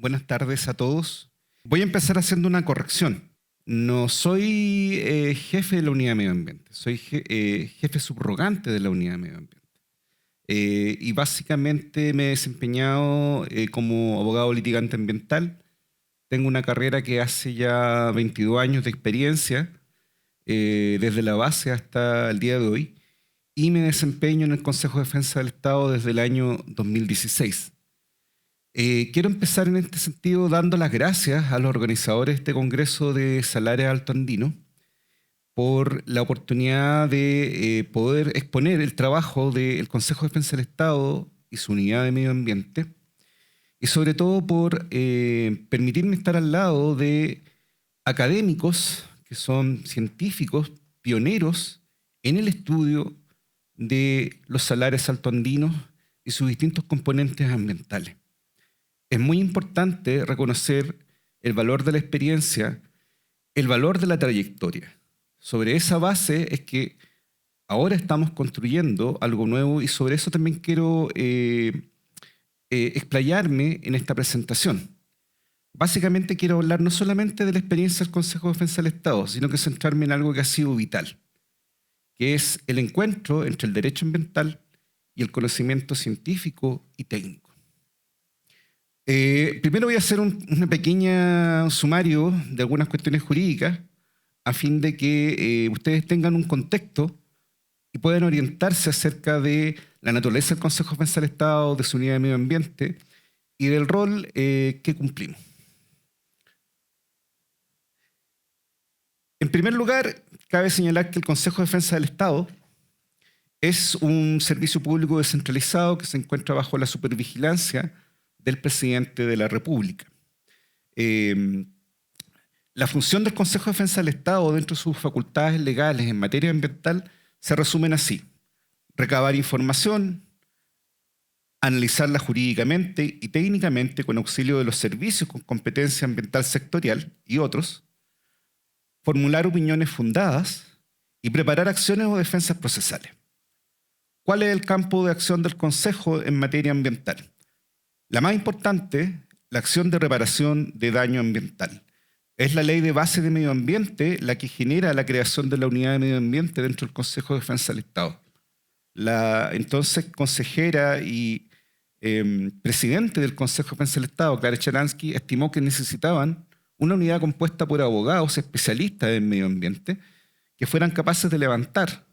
Buenas tardes a todos. Voy a empezar haciendo una corrección. No soy jefe de la Unidad de Medio Ambiente, soy jefe subrogante de la Unidad de Medio Ambiente. Y básicamente me he desempeñado como abogado litigante ambiental. Tengo una carrera que hace ya 22 años de experiencia, desde la base hasta el día de hoy, y me desempeño en el Consejo de Defensa del Estado desde el año 2016. Quiero empezar en este sentido dando las gracias a los organizadores de este Congreso de Salares Alto Andino por la oportunidad de poder exponer el trabajo del Consejo de Defensa del Estado y su Unidad de Medio Ambiente, y sobre todo por permitirme estar al lado de académicos que son científicos pioneros en el estudio de los salares altoandinos y sus distintos componentes ambientales. Es muy importante reconocer el valor de la experiencia, el valor de la trayectoria. Sobre esa base es que ahora estamos construyendo algo nuevo, y sobre eso también quiero explayarme en esta presentación. Básicamente quiero hablar no solamente de la experiencia del Consejo de Defensa del Estado, sino que centrarme en algo que ha sido vital, que es el encuentro entre el derecho ambiental y el conocimiento científico y técnico. Primero voy a hacer un pequeño sumario de algunas cuestiones jurídicas a fin de que ustedes tengan un contexto y puedan orientarse acerca de la naturaleza del Consejo de Defensa del Estado, de su Unidad de Medio Ambiente y del rol que cumplimos. En primer lugar, cabe señalar que el Consejo de Defensa del Estado es un servicio público descentralizado que se encuentra bajo la supervigilancia del presidente de la República. La función del Consejo de Defensa del Estado dentro de sus facultades legales en materia ambiental se resumen así: recabar información, analizarla jurídicamente y técnicamente con auxilio de los servicios con competencia ambiental sectorial y otros, formular opiniones fundadas y preparar acciones o defensas procesales. ¿Cuál es el campo de acción del Consejo en materia ambiental? La más importante, la acción de reparación de daño ambiental. Es la ley de base de medio ambiente la que genera la creación de la Unidad de Medio Ambiente dentro del Consejo de Defensa del Estado. La entonces consejera y presidente del Consejo de Defensa del Estado, Clara Charansky, estimó que necesitaban una unidad compuesta por abogados especialistas en medio ambiente que fueran capaces de levantar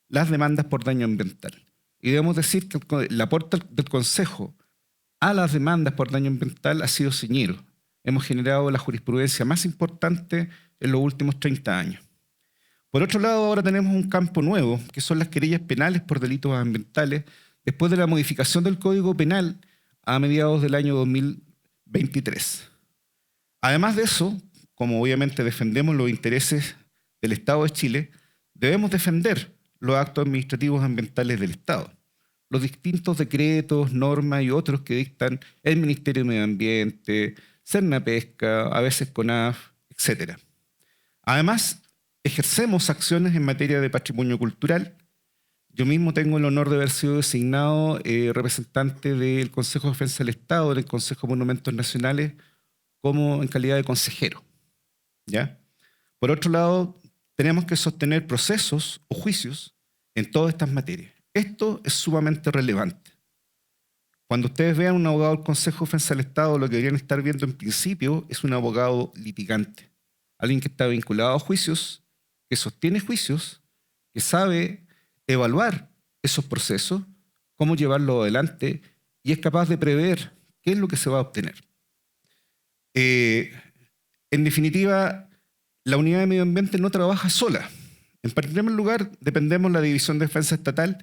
las demandas por daño ambiental. Y debemos decir que el aporte del Consejo a las demandas por daño ambiental ha sido señero. Hemos generado la jurisprudencia más importante en los últimos 30 años. Por otro lado, ahora tenemos un campo nuevo, que son las querellas penales por delitos ambientales, después de la modificación del Código Penal a mediados del año 2023. Además de eso, como obviamente defendemos los intereses del Estado de Chile, debemos defender los actos administrativos ambientales del Estado, los distintos decretos, normas y otros que dictan el Ministerio de Medio Ambiente, Cernapesca, a veces CONAF, etc. Además, ejercemos acciones en materia de patrimonio cultural. Yo mismo tengo el honor de haber sido designado representante del Consejo de Defensa del Estado, del Consejo de Monumentos Nacionales, como en calidad de consejero, ¿ya? Por otro lado, tenemos que sostener procesos o juicios en todas estas materias. Esto es sumamente relevante. Cuando ustedes vean un abogado del Consejo de Defensa del Estado, lo que deberían estar viendo en principio es un abogado litigante, alguien que está vinculado a juicios, que sostiene juicios, que sabe evaluar esos procesos, cómo llevarlos adelante y es capaz de prever qué es lo que se va a obtener. En definitiva, la Unidad de Medio Ambiente no trabaja sola. En primer lugar, dependemos de la División de Defensa Estatal,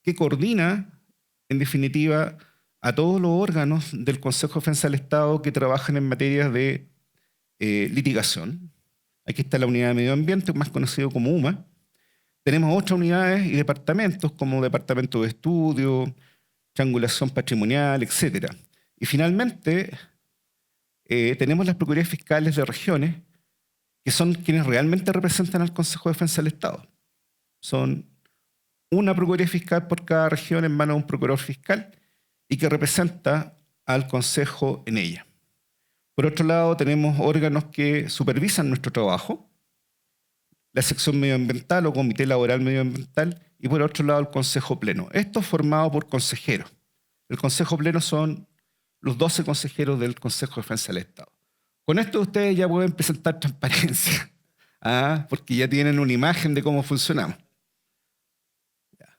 que coordina, en definitiva, a todos los órganos del Consejo de Defensa del Estado que trabajan en materias de litigación. Aquí está la Unidad de Medio Ambiente, más conocido como UMA. Tenemos otras unidades y departamentos, como Departamento de Estudio, Triangulación Patrimonial, etc. Y finalmente, tenemos las Procuradurías Fiscales de regiones, que son quienes realmente representan al Consejo de Defensa del Estado. Son una Procuraduría Fiscal por cada región en manos de un procurador fiscal y que representa al Consejo en ella. Por otro lado, tenemos órganos que supervisan nuestro trabajo, la sección medioambiental o comité laboral medioambiental, y por otro lado el Consejo Pleno. Esto es formado por consejeros. El Consejo Pleno son los 12 consejeros del Consejo de Defensa del Estado. Con esto ustedes ya pueden presentar transparencia, porque ya tienen una imagen de cómo funcionamos. Ya.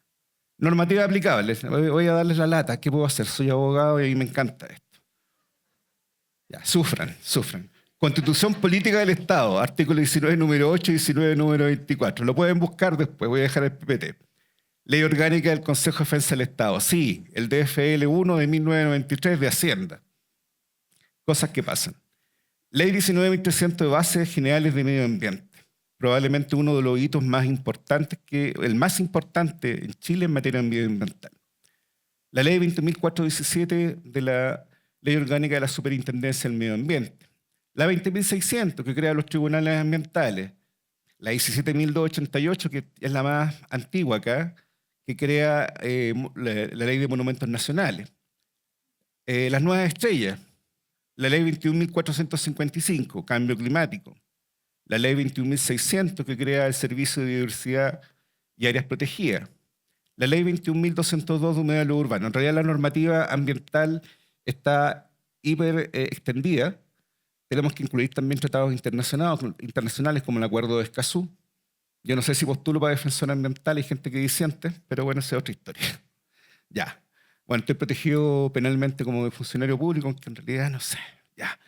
Normativa aplicable. Voy a darles la lata. ¿Qué puedo hacer? Soy abogado y a mí me encanta esto. Ya, sufran. Constitución Política del Estado, artículo 19, número 8 y 19, número 24. Lo pueden buscar después, voy a dejar el PPT. Ley Orgánica del Consejo de Defensa del Estado. Sí, el DFL 1 de 1993 de Hacienda. Cosas que pasan. Ley 19.300 de Bases Generales de Medio Ambiente. Probablemente uno de los hitos más importantes, el más importante en Chile en materia medioambiental. La Ley 20.417 de la Ley Orgánica de la Superintendencia del Medio Ambiente. La 20.600 que crea los tribunales ambientales. La 17.288, que es la más antigua acá, que crea la Ley de Monumentos Nacionales. Las nuevas estrellas. La Ley 21.455, Cambio Climático. La Ley 21.600, que crea el Servicio de Biodiversidad y Áreas Protegidas. La Ley 21.202 de Humedal Urbano. En realidad la normativa ambiental está hiper extendida. Tenemos que incluir también tratados internacionales como el Acuerdo de Escazú. Yo no sé si postulo para defensor ambiental, hay gente que dice antes, pero bueno, esa es otra historia. Ya. Bueno, estoy protegido penalmente como funcionario público, aunque en realidad no sé. Ya.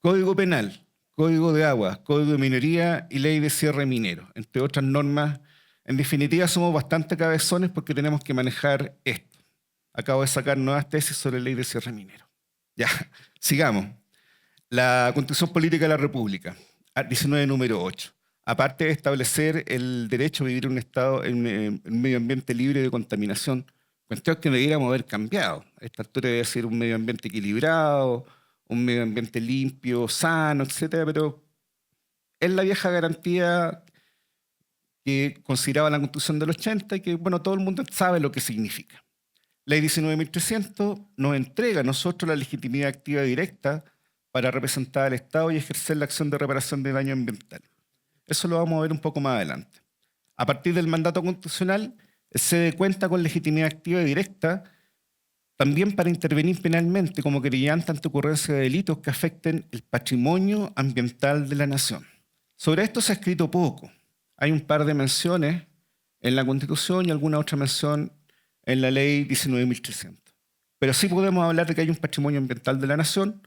Código Penal, Código de Agua, Código de Minería y Ley de Cierre Minero, entre otras normas. En definitiva, somos bastante cabezones porque tenemos que manejar esto. Acabo de sacar nuevas tesis sobre Ley de Cierre Minero. Ya, sigamos. La Constitución Política de la República, 19, número 8. Aparte de establecer el derecho a vivir en un estado, en un medio ambiente libre de contaminación, cuestión que debiéramos haber cambiado. A esta altura debe ser un medio ambiente equilibrado, un medio ambiente limpio, sano, etcétera, pero es la vieja garantía que consideraba la Constitución del 80 y que, bueno, todo el mundo sabe lo que significa. Ley 19.300 nos entrega a nosotros la legitimidad activa directa para representar al Estado y ejercer la acción de reparación de daño ambiental. Eso lo vamos a ver un poco más adelante. A partir del mandato constitucional, se cuenta con legitimidad activa y directa también para intervenir penalmente como querellante ante ocurrencia de delitos que afecten el patrimonio ambiental de la nación. Sobre esto se ha escrito poco. Hay un par de menciones en la Constitución y alguna otra mención en la Ley 19.300. Pero sí podemos hablar de que hay un patrimonio ambiental de la nación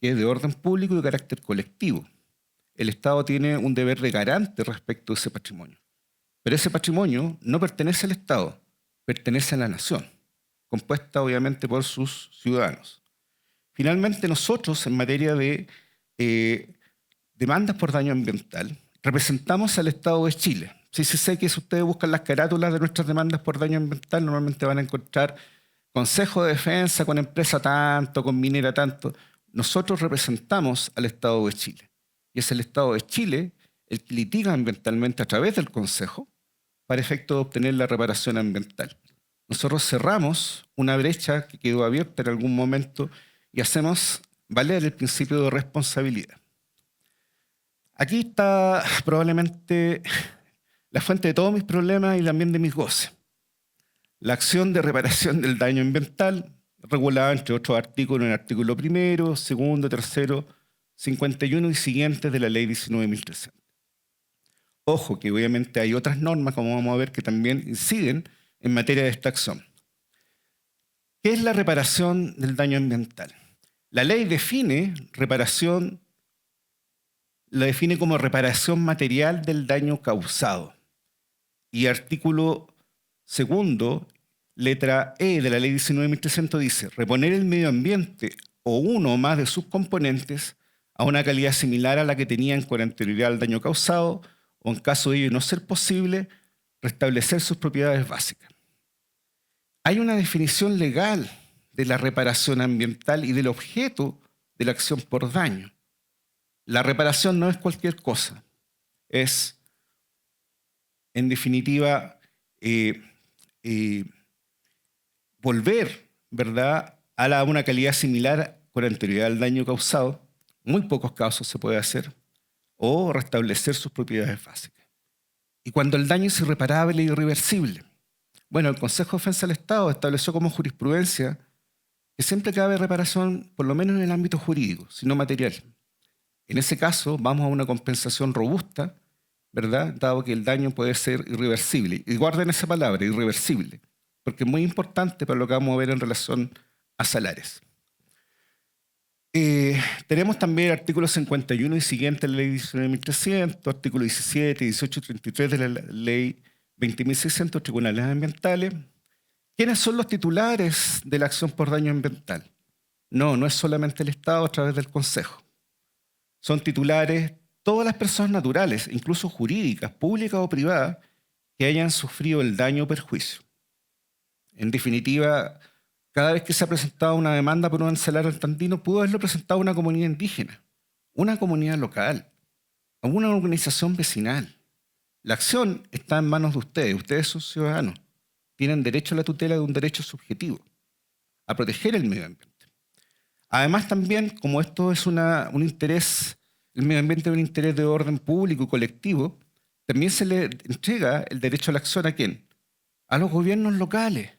que es de orden público y de carácter colectivo. El Estado tiene un deber de garante respecto a ese patrimonio. Pero ese patrimonio no pertenece al Estado, pertenece a la nación, compuesta obviamente por sus ciudadanos. Finalmente, nosotros, en materia de demandas por daño ambiental, representamos al Estado de Chile. Sí, sé que si ustedes buscan las carátulas de nuestras demandas por daño ambiental, normalmente van a encontrar Consejo de Defensa con empresa tanto, con minera tanto. Nosotros representamos al Estado de Chile. Y es el Estado de Chile el que litiga ambientalmente a través del Consejo para efecto de obtener la reparación ambiental. Nosotros cerramos una brecha que quedó abierta en algún momento y hacemos valer el principio de responsabilidad. Aquí está probablemente la fuente de todos mis problemas y también de mis goces. La acción de reparación del daño ambiental, regulada entre otros artículos en el artículo 1, 2, 3, 51 y siguientes de la Ley 19.300. Ojo que obviamente hay otras normas, como vamos a ver, que también inciden en materia de esta acción. ¿Qué es la reparación del daño ambiental? La ley define reparación, la define como reparación material del daño causado. Y artículo 2, letra E de la Ley 19.300 dice: reponer el medio ambiente o uno o más de sus componentes a una calidad similar a la que tenían con anterioridad al daño causado, o en caso de ello no ser posible, restablecer sus propiedades básicas. Hay una definición legal de la reparación ambiental y del objeto de la acción por daño. La reparación no es cualquier cosa, es, en definitiva, volver, ¿verdad?, a una calidad similar con anterioridad al daño causado, muy pocos casos se puede hacer, o restablecer sus propiedades básicas. Y cuando el daño es irreparable e irreversible. Bueno, el Consejo de Defensa del Estado estableció como jurisprudencia que siempre cabe reparación, por lo menos en el ámbito jurídico, sino material. En ese caso, vamos a una compensación robusta, ¿verdad? Dado que el daño puede ser irreversible. Y guarden esa palabra, irreversible, porque es muy importante para lo que vamos a ver en relación a salares. Tenemos también el artículo 51 y siguiente de la ley 19.300, artículo 17, 18 y 33 de la ley 20.600, tribunales ambientales. ¿Quiénes son los titulares de la acción por daño ambiental? No es solamente el Estado a través del Consejo. Son titulares todas las personas naturales, incluso jurídicas, públicas o privadas, que hayan sufrido el daño o perjuicio. En definitiva, cada vez que se ha presentado una demanda por un salar andino, pudo haberlo presentado una comunidad indígena, una comunidad local, o una organización vecinal. La acción está en manos de ustedes. Ustedes son ciudadanos. Tienen derecho a la tutela de un derecho subjetivo, a proteger el medio ambiente. Además también, como esto es un interés, el medio ambiente es un interés de orden público y colectivo, también se le entrega el derecho a la acción ¿a quién? A los gobiernos locales,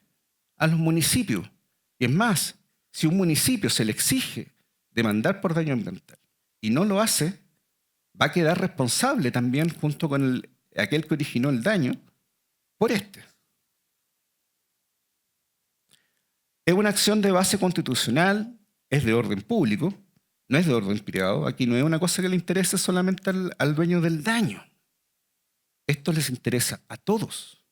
a los municipios. Y es más, si un municipio se le exige demandar por daño ambiental y no lo hace, va a quedar responsable también junto con aquel que originó el daño por este. Es una acción de base constitucional, es de orden público, no es de orden privado. Aquí no es una cosa que le interese solamente al dueño del daño. Esto les interesa a todos.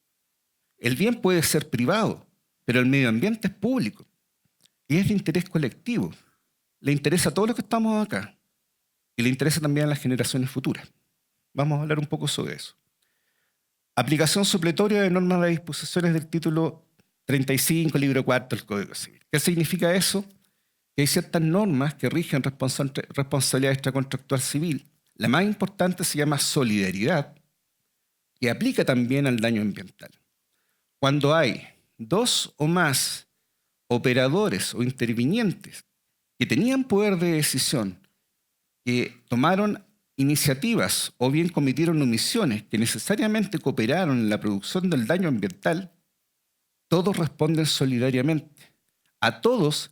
El bien puede ser privado, pero el medio ambiente es público y es de interés colectivo. Le interesa a todos los que estamos acá y le interesa también a las generaciones futuras. Vamos a hablar un poco sobre eso. Aplicación supletoria de normas de disposiciones del título 35, libro 4 del Código Civil. ¿Qué significa eso? Que hay ciertas normas que rigen responsabilidad extracontractual civil. La más importante se llama solidaridad, que aplica también al daño ambiental. Cuando hay dos o más operadores o intervinientes que tenían poder de decisión, que tomaron iniciativas o bien cometieron omisiones que necesariamente cooperaron en la producción del daño ambiental, todos responden solidariamente. A todos,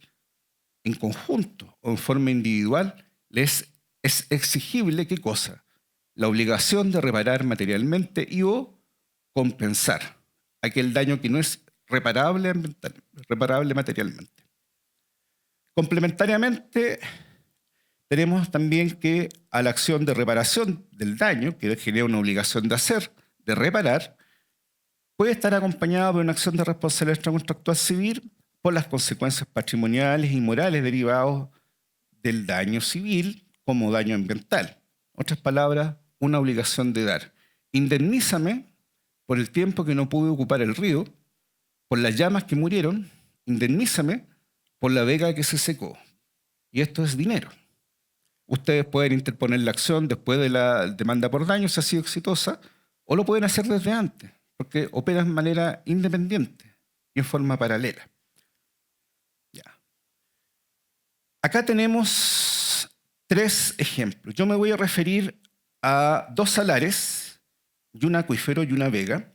en conjunto o en forma individual, les es exigible ¿qué cosa? La obligación de reparar materialmente y o compensar aquel daño que no es reparable materialmente. Complementariamente, tenemos también que a la acción de reparación del daño, que genera una obligación de hacer, de reparar, puede estar acompañada por una acción de responsabilidad extracontractual civil por las consecuencias patrimoniales y morales derivados del daño civil como daño ambiental. En otras palabras, una obligación de dar. Indemnízame por el tiempo que no pude ocupar el río, por las llamas que murieron, indemnízame por la vega que se secó. Y esto es dinero. Ustedes pueden interponer la acción después de la demanda por daño, si ha sido exitosa, o lo pueden hacer desde antes, porque operan de manera independiente y en forma paralela. Ya. Acá tenemos 3 ejemplos. Yo me voy a referir a 2 salares, y un acuífero y una vega,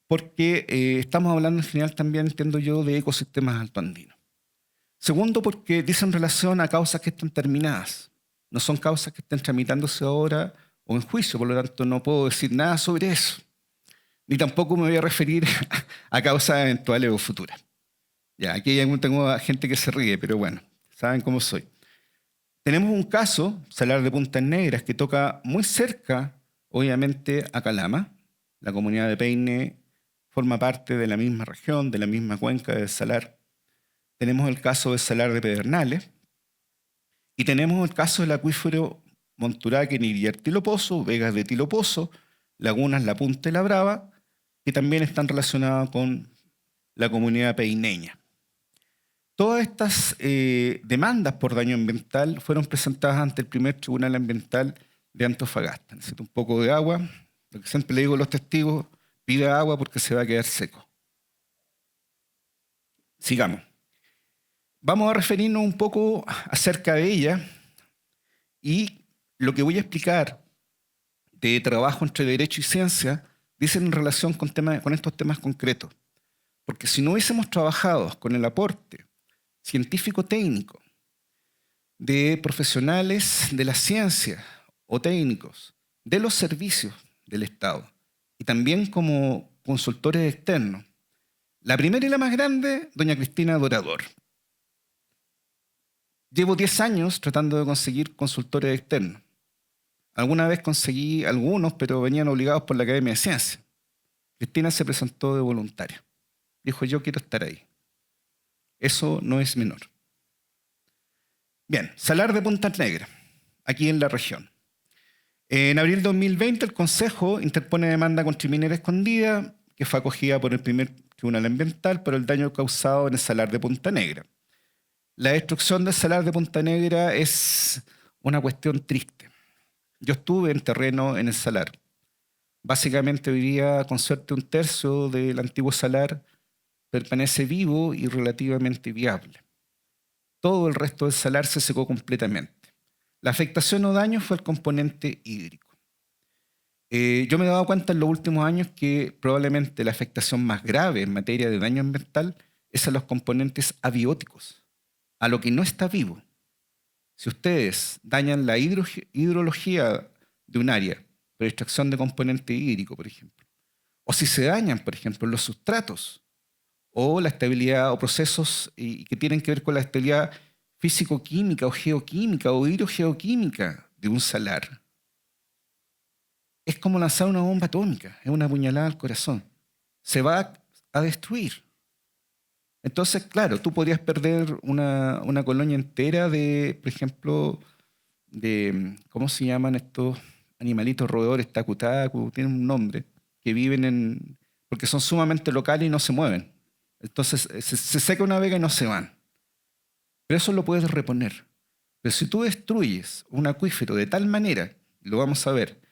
porque estamos hablando en general también, entiendo yo, de ecosistemas altoandinos. Segundo, porque dicen relación a causas que están terminadas. No son causas que estén tramitándose ahora o en juicio, por lo tanto no puedo decir nada sobre eso. Ni tampoco me voy a referir a causas eventuales o futuras. Ya, aquí tengo gente que se ríe, pero bueno, saben cómo soy. Tenemos un caso, Salar de Puntas Negras, que toca muy cerca, obviamente, a Calama. La comunidad de Peine forma parte de la misma región, de la misma cuenca del Salar. Tenemos el caso del Salar de Pedernales y tenemos el caso del acuífero Monturaque, Niriar, Tilopozo, Vegas de Tilopozo, lagunas La Punta y La Brava, que también están relacionadas con la comunidad peineña. Todas estas demandas por daño ambiental fueron presentadas ante el primer tribunal ambiental de Antofagasta. Necesito un poco de agua. Lo que siempre le digo a los testigos, pide agua porque se va a quedar seco. Sigamos. Vamos a referirnos un poco acerca de ella Y lo que voy a explicar de trabajo entre derecho y ciencia dicen en relación con estos temas concretos. Porque si no hubiésemos trabajado con el aporte científico-técnico de profesionales de la ciencia o técnicos de los servicios del Estado y también como consultores externos, la primera y la más grande, doña Cristina Dorador. Llevo 10 años tratando de conseguir consultores externos. Alguna vez conseguí algunos, pero venían obligados por la Academia de Ciencias. Cristina se presentó de voluntaria. Dijo, yo quiero estar ahí. Eso no es menor. Bien, Salar de Punta Negra, aquí en la región. En abril de 2020 el Consejo interpone demanda contra Minera Escondida, que fue acogida por el primer Tribunal Ambiental por el daño causado en el Salar de Punta Negra. La destrucción del Salar de Punta Negra es una cuestión triste. Yo estuve en terreno en el Salar. Básicamente hoy día, con suerte, 1/3 del antiguo Salar permanece vivo y relativamente viable. Todo el resto del Salar se secó completamente. La afectación o daño fue el componente hídrico. Yo me he dado cuenta en los últimos años que probablemente la afectación más grave en materia de daño ambiental es a los componentes abióticos, a lo que no está vivo. Si ustedes dañan la hidrología de un área por extracción de componente hídrico, por ejemplo, o si se dañan, por ejemplo, los sustratos o la estabilidad o procesos que tienen que ver con la estabilidad físico-química o geoquímica o hidrogeoquímica de un salar, es como lanzar una bomba atómica, es una puñalada al corazón. Se va a destruir. Entonces, claro, tú podrías perder una colonia entera de, por ejemplo, de, ¿cómo se llaman estos animalitos roedores? Tacu-tacu, tienen un nombre, que viven porque son sumamente locales y no se mueven. Entonces, se seca una vega y no se van. Pero eso lo puedes reponer. Pero si tú destruyes un acuífero de tal manera, lo vamos a ver,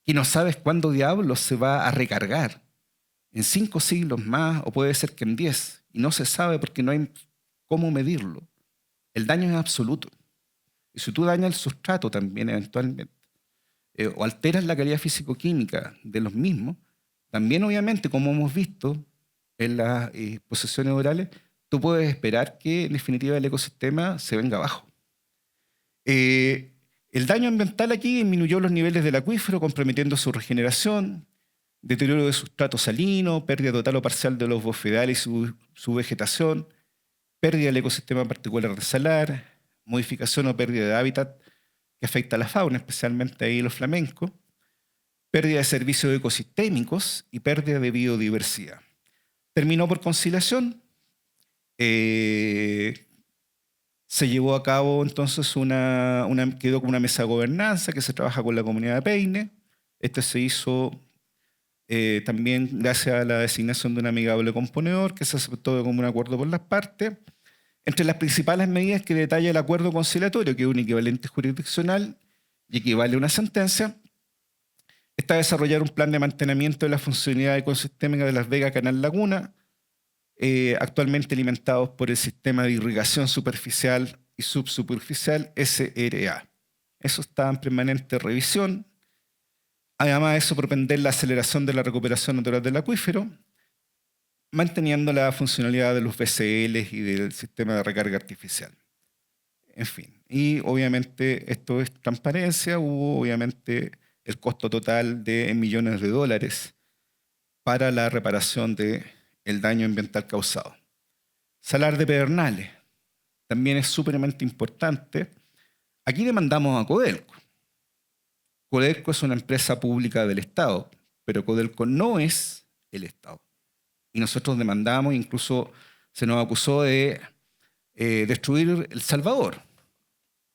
que no sabes cuándo diablos se va a recargar, en 5 siglos más, o puede ser que en 10, y no se sabe porque no hay cómo medirlo, el daño es absoluto. Y si tú dañas el sustrato también eventualmente, o alteras la calidad físico-química de los mismos, también obviamente, como hemos visto en las exposiciones orales, tú puedes esperar que en definitiva el ecosistema se venga abajo. El daño ambiental aquí disminuyó los niveles del acuífero, comprometiendo su regeneración, deterioro de sustrato salino, pérdida total o parcial de los bosfedales y su vegetación, pérdida del ecosistema particular del salar, modificación o pérdida de hábitat que afecta a la fauna, especialmente ahí los flamencos, pérdida de servicios ecosistémicos y pérdida de biodiversidad. Terminó por conciliación. Se llevó a cabo entonces quedó como una mesa de gobernanza que se trabaja con la comunidad de Peine. Este se hizo también gracias a la designación de un amigable componedor que se aceptó como un acuerdo por las partes. Entre las principales medidas que detalla el acuerdo conciliatorio, que es un equivalente jurisdiccional y equivale a una sentencia, está desarrollar un plan de mantenimiento de la funcionalidad ecosistémica de Las Vegas Canal Laguna, actualmente alimentados por el sistema de irrigación superficial y subsuperficial SRA. Eso está en permanente revisión. Además de eso, propender la aceleración de la recuperación natural del acuífero, manteniendo la funcionalidad de los VCLs y del sistema de recarga artificial. En fin, y obviamente esto es transparencia, hubo obviamente el costo total de millones de dólares para la reparación del daño ambiental causado. Salar de Pedernales, también es súpermente importante. Aquí demandamos a Codelco. Codelco es una empresa pública del Estado, pero Codelco no es el Estado. Y nosotros demandamos, incluso se nos acusó de destruir El Salvador.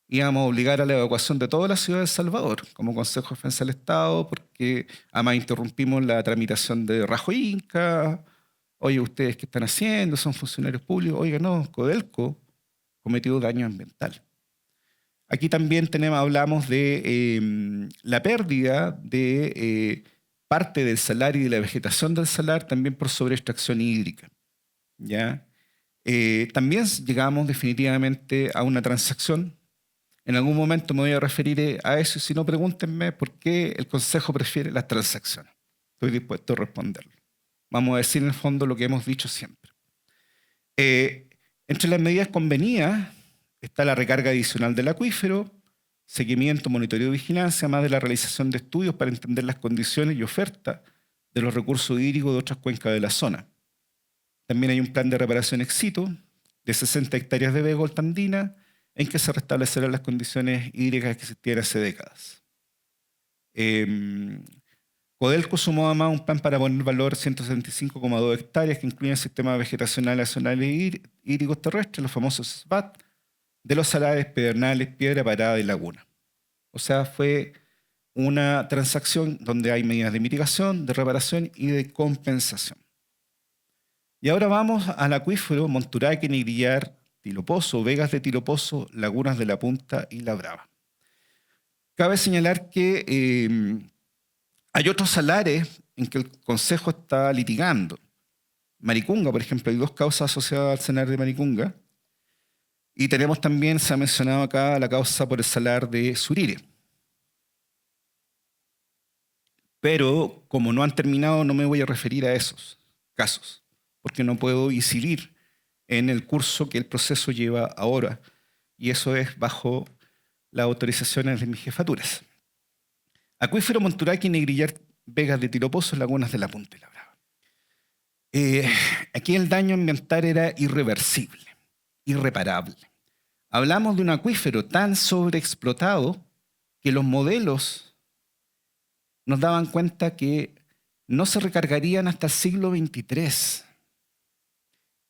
Íbamos a obligar a la evacuación de toda la ciudad de El Salvador como Consejo de Defensa del Estado, porque además interrumpimos la tramitación de Rajo Inca. Oye, ¿ustedes qué están haciendo? ¿Son funcionarios públicos? Oiga, no, Codelco cometió daño ambiental. Aquí también hablamos de la pérdida de parte del salar y de la vegetación del salar también por sobreextracción hídrica. ¿Ya? También llegamos definitivamente a una transacción En algún momento me voy a referir a eso y si no, pregúntenme por qué el Consejo prefiere las transacciones. Estoy dispuesto a responderlo. Vamos a decir en el fondo lo que hemos dicho siempre. Entre las medidas convenidas está la recarga adicional del acuífero, seguimiento, monitoreo y vigilancia, además de la realización de estudios para entender las condiciones y oferta de los recursos hídricos de otras cuencas de la zona. También hay un plan de reparación ex situ de 60 hectáreas de vega andina en que se restablecerán las condiciones hídricas que existían hace décadas. Codelco sumó además un plan para poner valor 175,2 hectáreas que incluyen sistemas vegetacionales zonales hídricos terrestres, los famosos SBAT, de los salares, pedernales, piedra parada y laguna. O sea, fue una transacción donde hay medidas de mitigación, de reparación y de compensación. Y ahora vamos al acuífero Monturaque, Negrillar, Tilopozo, Vegas de Tilopozo, Lagunas de la Punta y La Brava. Cabe señalar que hay otros salares en que el Consejo está litigando. Maricunga, por ejemplo, hay 2 causas asociadas al salar de Maricunga. Y tenemos también, se ha mencionado acá, la causa por el salar de Surire. Pero como no han terminado, no me voy a referir a esos casos, porque no puedo incidir en el curso que el proceso lleva ahora, y eso es bajo las autorizaciones de mis jefaturas. Acuífero Monturaque, Negrillar, Vegas de Tilopozo, Lagunas de la Punta y La Brava. Aquí el daño ambiental era irreversible, irreparable. Hablamos de un acuífero tan sobreexplotado que los modelos nos daban cuenta que no se recargarían hasta el siglo XXIII.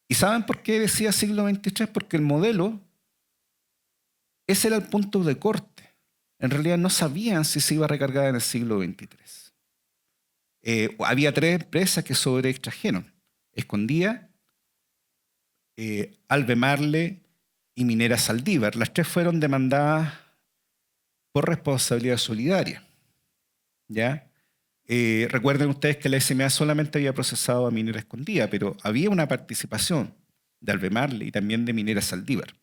¿Y saben por qué decía siglo XXIII? Porque el modelo, ese era el punto de corte. En realidad no sabían si se iba a recargar en el siglo XXIII. Había 3 empresas que sobreextrajeron. Escondía, Albemarle y Minera Saldívar. Las 3 fueron demandadas por responsabilidad solidaria. ¿Ya? Recuerden ustedes que la SMA solamente había procesado a Minera Escondida, pero había una participación de Albemarle y también de Minera Saldívar.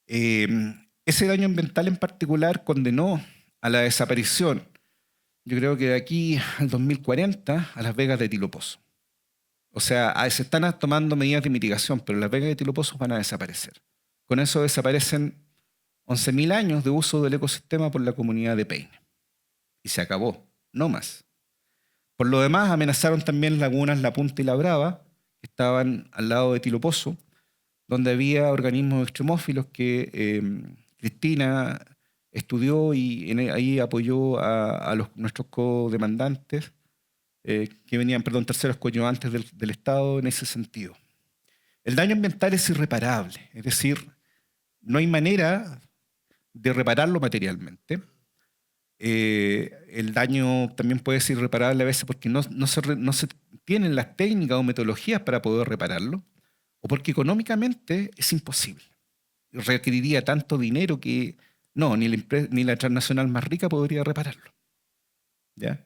Ese daño ambiental en particular condenó a la desaparición, yo creo que de aquí al 2040, a las Vegas de Tilopozo. O sea, se están tomando medidas de mitigación, pero las Vegas de Tilopozo van a desaparecer. Con eso desaparecen 11.000 años de uso del ecosistema por la comunidad de Peine. Y se acabó, no más. Por lo demás, amenazaron también lagunas La Punta y La Brava, que estaban al lado de Tilopozo, donde había organismos extremófilos que Cristina estudió y ahí apoyó a nuestros codemandantes, que venían, terceros coadyuvantes del Estado en ese sentido. El daño ambiental es irreparable, es decir, no hay manera de repararlo materialmente. El daño también puede ser irreparable a veces porque no se tienen las técnicas o metodologías para poder repararlo, o porque económicamente es imposible. Requeriría tanto dinero que ni la transnacional más rica podría repararlo. ¿Ya?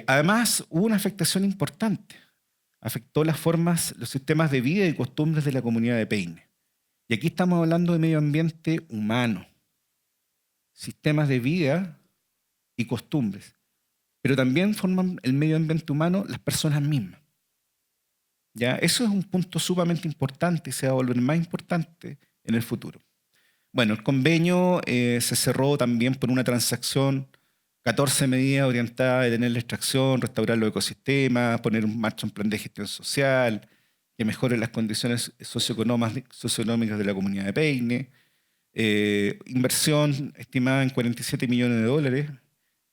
Además, hubo una afectación importante. Afectó los sistemas de vida y costumbres de la comunidad de Peine. Y aquí estamos hablando de medio ambiente humano, sistemas de vida y costumbres. Pero también forman el medio ambiente humano las personas mismas. ¿Ya? Eso es un punto sumamente importante y se va a volver más importante en el futuro. Bueno, el convenio se cerró también por una transacción, 14 medidas orientadas a detener la extracción, restaurar los ecosistemas, poner en marcha un plan de gestión social que mejore las condiciones socioeconómicas de la comunidad de Peine, inversión estimada en 47 millones de dólares,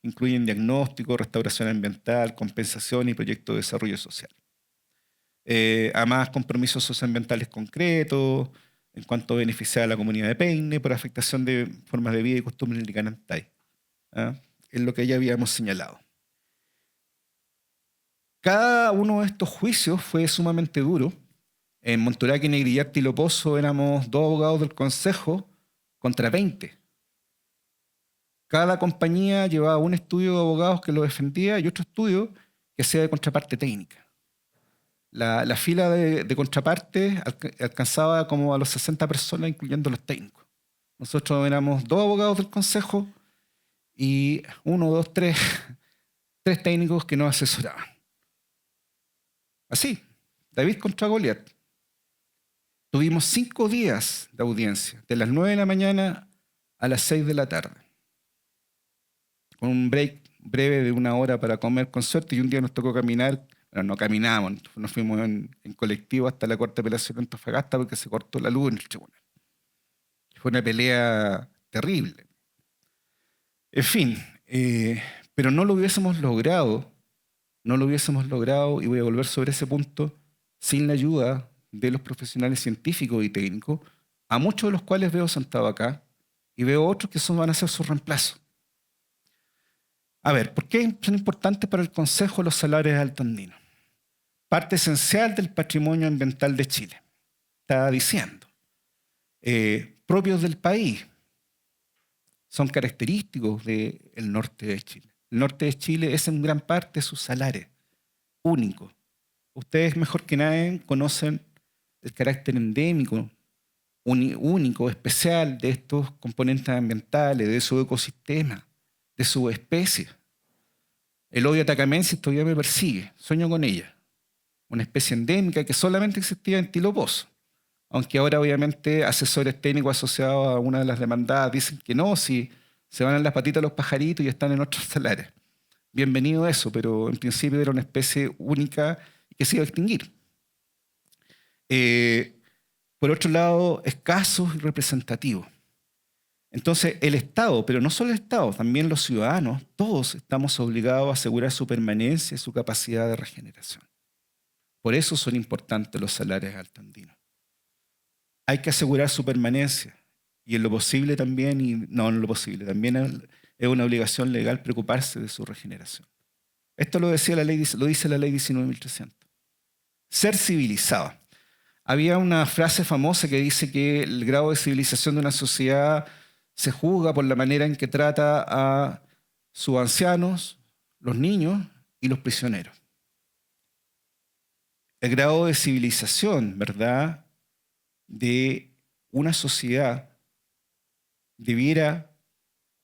incluyen diagnóstico, restauración ambiental, compensación y proyectos de desarrollo social. Además, compromisos socioambientales concretos en cuanto a beneficiar a la comunidad de Peine por afectación de formas de vida y costumbres en Licanantay. Es lo que ya habíamos señalado. Cada uno de estos juicios fue sumamente duro. En Monturaque, Negrillar, Tilopozo éramos 2 abogados del Consejo contra 20. Cada compañía llevaba un estudio de abogados que lo defendía y otro estudio que sea de contraparte técnica. La fila de contraparte alcanzaba como a los 60 personas, incluyendo los técnicos. Nosotros éramos 2 abogados del consejo y 1, 2, 3 técnicos que nos asesoraban. Así, David contra Goliat. Tuvimos 5 días de audiencia, de las 9 de la mañana a las 6 de la tarde, con un break breve de 1 hora para comer con suerte, y un día nos tocó caminar. Bueno, no caminamos, nos fuimos en colectivo hasta la Corte de Apelación de Antofagasta porque se cortó la luz en el tribunal. Fue una pelea terrible. En fin, pero no lo hubiésemos logrado, y voy a volver sobre ese punto, sin la ayuda de los profesionales científicos y técnicos, a muchos de los cuales veo sentados acá, y veo otros que van a ser su reemplazo. A ver, ¿por qué son importantes para el Consejo los salarios altoandinos? Parte esencial del patrimonio ambiental de Chile. Estaba diciendo. Propios del país. Son característicos del norte de Chile. El norte de Chile es en gran parte sus salarios únicos. Ustedes mejor que nadie conocen el carácter endémico, único, especial de estos componentes ambientales, de su ecosistema, de su especie. El Odio atacamensis todavía me persigue, sueño con ella. Una especie endémica que solamente existía en Tilo Pozo. Aunque ahora obviamente asesores técnicos asociados a una de las demandadas dicen que no, si se van en las patitas los pajaritos y están en otros salares. Bienvenido a eso, pero en principio era una especie única y que se iba a extinguir. Por otro lado, escasos y representativos. Entonces, el Estado, pero no solo el Estado, también los ciudadanos, todos estamos obligados a asegurar su permanencia y su capacidad de regeneración. Por eso son importantes los salarios altoandinos. Hay que asegurar su permanencia y en lo posible también, también es una obligación legal preocuparse de su regeneración. Esto lo dice la ley 19.300. Ser civilizado. Había una frase famosa que dice que el grado de civilización de una sociedad se juzga por la manera en que trata a sus ancianos, los niños y los prisioneros. El grado de civilización, ¿verdad?, de una sociedad debiera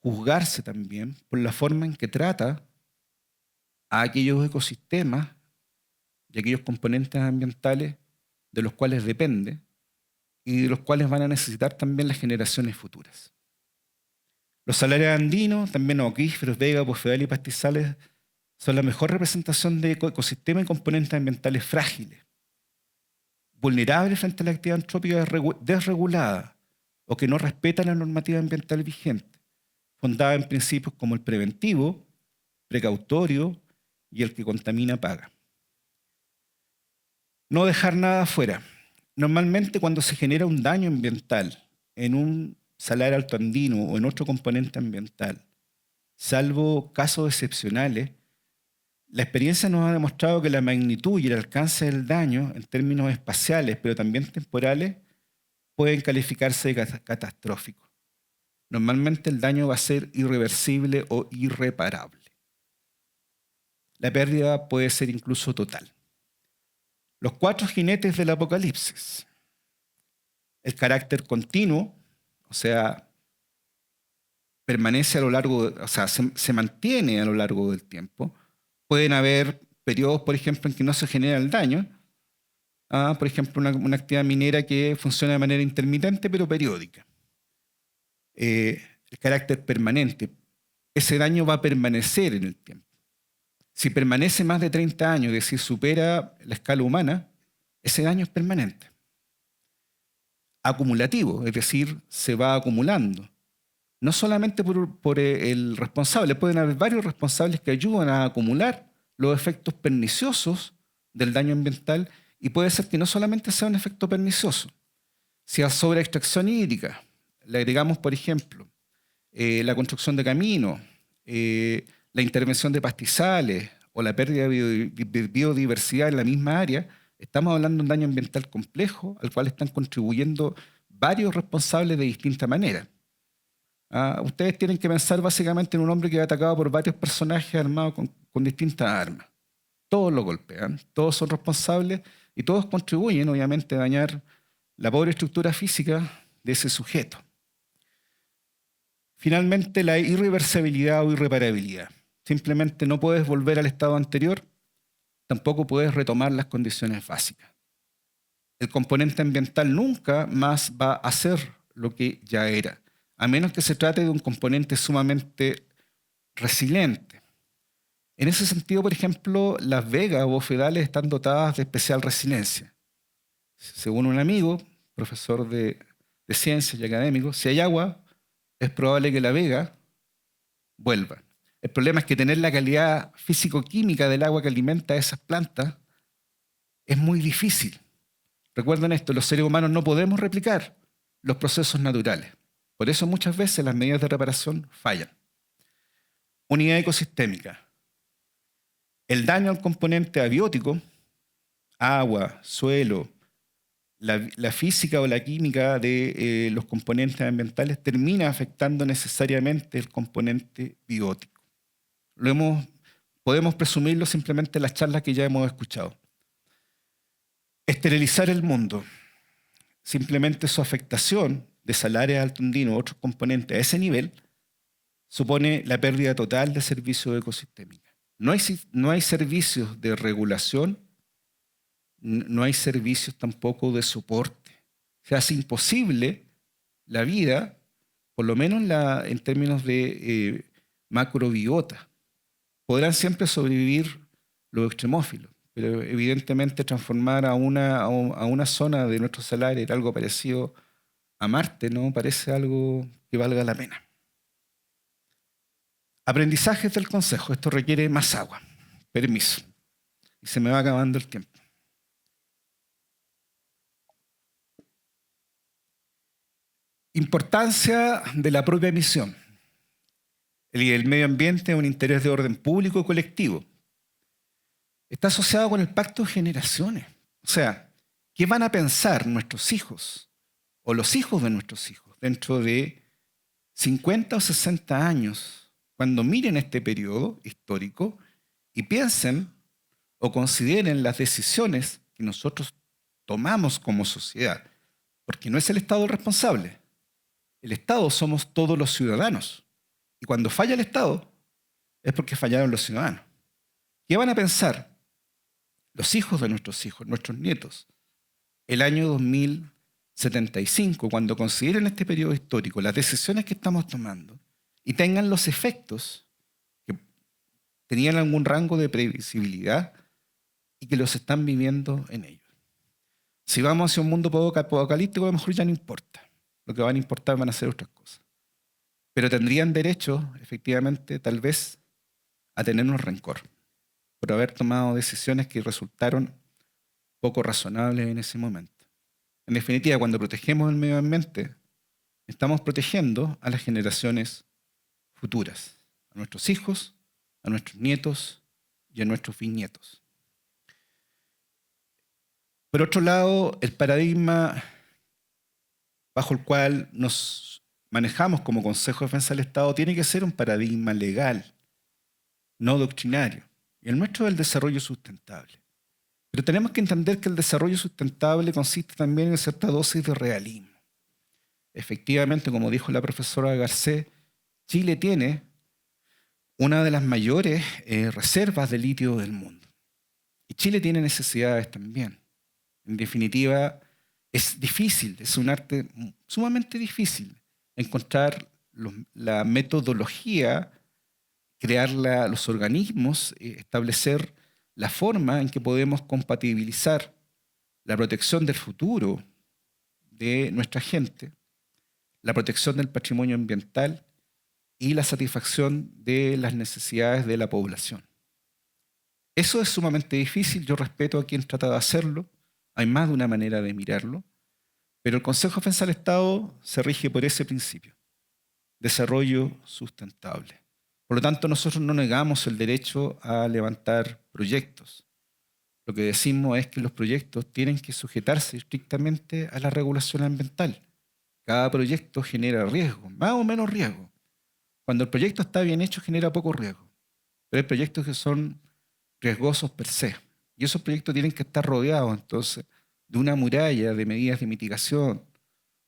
juzgarse también por la forma en que trata a aquellos ecosistemas y aquellos componentes ambientales de los cuales depende y de los cuales van a necesitar también las generaciones futuras. Los salarios andinos, también acuíferos, vegas, bofedales y pastizales, son la mejor representación de ecosistemas y componentes ambientales frágiles, vulnerables frente a la actividad antrópica desregulada o que no respetan la normativa ambiental vigente, fundada en principios como el preventivo, precautorio y el que contamina paga. No dejar nada afuera. Normalmente cuando se genera un daño ambiental en un salario altoandino o en otro componente ambiental, salvo casos excepcionales, la experiencia nos ha demostrado que la magnitud y el alcance del daño en términos espaciales, pero también temporales, pueden calificarse de catastróficos. Normalmente el daño va a ser irreversible o irreparable. La pérdida puede ser incluso total. Los 4 jinetes del apocalipsis. El carácter continuo, o sea, permanece a lo largo, se mantiene a lo largo del tiempo. Pueden haber periodos, por ejemplo, en que no se genera el daño. Por ejemplo, una actividad minera que funciona de manera intermitente, pero periódica. El carácter permanente. Ese daño va a permanecer en el tiempo. Si permanece más de 30 años, es decir, supera la escala humana, ese daño es permanente. Acumulativo, es decir, se va acumulando. No solamente por el responsable, pueden haber varios responsables que ayudan a acumular los efectos perniciosos del daño ambiental, y puede ser que no solamente sea un efecto pernicioso. Si a sobreextracción hídrica le agregamos, por ejemplo, la construcción de caminos, la intervención de pastizales o la pérdida de biodiversidad en la misma área, estamos hablando de un daño ambiental complejo al cual están contribuyendo varios responsables de distinta manera. Ustedes tienen que pensar básicamente en un hombre que va atacado por varios personajes armados con distintas armas. Todos lo golpean, todos son responsables y todos contribuyen, obviamente, a dañar la pobre estructura física de ese sujeto. Finalmente, la irreversibilidad o irreparabilidad. Simplemente no puedes volver al estado anterior, tampoco puedes retomar las condiciones básicas. El componente ambiental nunca más va a ser lo que ya era, a menos que se trate de un componente sumamente resiliente. En ese sentido, por ejemplo, las vegas o bofedales están dotadas de especial resiliencia. Según un amigo, profesor de ciencias y académico, si hay agua, es probable que la vega vuelva. El problema es que tener la calidad físico-química del agua que alimenta a esas plantas es muy difícil. Recuerden esto, los seres humanos no podemos replicar los procesos naturales. Por eso muchas veces las medidas de reparación fallan. Unidad ecosistémica. El daño al componente abiótico, agua, suelo, la física o la química de los componentes ambientales termina afectando necesariamente el componente biótico. Podemos presumirlo simplemente en las charlas que ya hemos escuchado. Esterilizar el mundo. Simplemente su afectación de salares altundinos u otros componentes a ese nivel supone la pérdida total de servicios ecosistémicos. No hay servicios de regulación, no hay servicios tampoco de soporte. Se hace imposible la vida, por lo menos en términos de macrobiota. Podrán siempre sobrevivir los extremófilos, pero evidentemente transformar a una zona de nuestro salario en algo parecido a Marte no parece algo que valga la pena. Aprendizajes del consejo. Esto requiere más agua. Permiso. Y se me va acabando el tiempo. Importancia de la propia misión. El medio ambiente es un interés de orden público y colectivo. Está asociado con el pacto de generaciones. O sea, ¿qué van a pensar nuestros hijos o los hijos de nuestros hijos dentro de 50 o 60 años cuando miren este periodo histórico y piensen o consideren las decisiones que nosotros tomamos como sociedad? Porque no es el Estado el responsable. El Estado somos todos los ciudadanos. Y cuando falla el Estado, es porque fallaron los ciudadanos. ¿Qué van a pensar los hijos de nuestros hijos, nuestros nietos, el año 2075, cuando consideren este periodo histórico, las decisiones que estamos tomando, y tengan los efectos que tenían algún rango de previsibilidad y que los están viviendo en ellos? Si vamos hacia un mundo apocalíptico, a lo mejor ya no importa. Lo que van a importar van a ser otras cosas. Pero tendrían derecho, efectivamente, tal vez, a tenernos rencor por haber tomado decisiones que resultaron poco razonables en ese momento. En definitiva, cuando protegemos el medio ambiente, estamos protegiendo a las generaciones futuras, a nuestros hijos, a nuestros nietos y a nuestros bisnietos. Por otro lado, el paradigma bajo el cual nos manejamos como Consejo de Defensa del Estado tiene que ser un paradigma legal, no doctrinario. Y el nuestro es el desarrollo sustentable. Pero tenemos que entender que el desarrollo sustentable consiste también en cierta dosis de realismo. Efectivamente, como dijo la profesora Garcés, Chile tiene una de las mayores reservas de litio del mundo. Y Chile tiene necesidades también. En definitiva, es difícil, es un arte sumamente difícil encontrar la metodología, crear los organismos, establecer la forma en que podemos compatibilizar la protección del futuro de nuestra gente, la protección del patrimonio ambiental y la satisfacción de las necesidades de la población. Eso es sumamente difícil, yo respeto a quien trata de hacerlo, hay más de una manera de mirarlo, pero el Consejo de Defensa del Estado se rige por ese principio, desarrollo sustentable. Por lo tanto, nosotros no negamos el derecho a levantar proyectos. Lo que decimos es que los proyectos tienen que sujetarse estrictamente a la regulación ambiental. Cada proyecto genera riesgo, más o menos riesgo. Cuando el proyecto está bien hecho, genera poco riesgo. Pero hay proyectos que son riesgosos per se. Y esos proyectos tienen que estar rodeados, entonces, de una muralla de medidas de mitigación,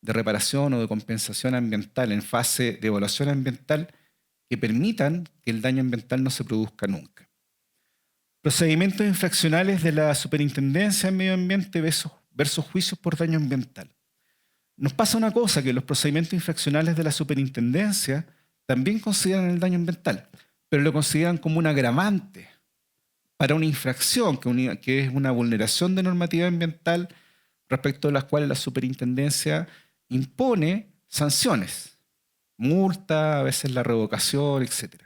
de reparación o de compensación ambiental en fase de evaluación ambiental que permitan que el daño ambiental no se produzca nunca. Procedimientos infraccionales de la Superintendencia de Medio Ambiente versus juicios por daño ambiental. Nos pasa una cosa, que los procedimientos infraccionales de la Superintendencia también consideran el daño ambiental, pero lo consideran como un agravante para una infracción, que es una vulneración de normativa ambiental respecto a las cuales la Superintendencia impone sanciones, multa, a veces la revocación, etc.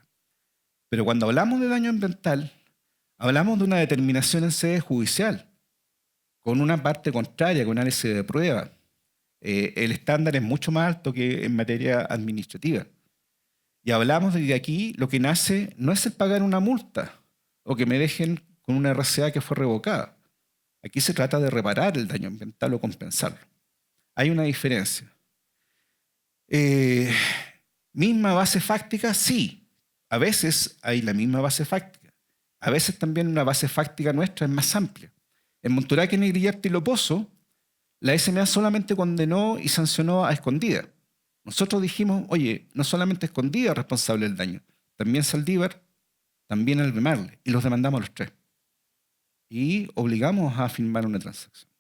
Pero cuando hablamos de daño ambiental, hablamos de una determinación en sede judicial, con una parte contraria, con análisis de prueba. El estándar es mucho más alto que en materia administrativa. Y hablamos de que aquí lo que nace no es el pagar una multa o que me dejen con una RCA que fue revocada. Aquí se trata de reparar el daño ambiental o compensarlo. Hay una diferencia. ¿Misma base fáctica? Sí. A veces hay la misma base fáctica. A veces también una base fáctica nuestra es más amplia. En Monturaque, Negrillarta y Loposo, la SMA solamente condenó y sancionó a Escondida. Nosotros dijimos, oye, no solamente Escondida es responsable del daño, también Saldívar, también Albemarle, y los demandamos a los tres. Y obligamos a firmar una transacción.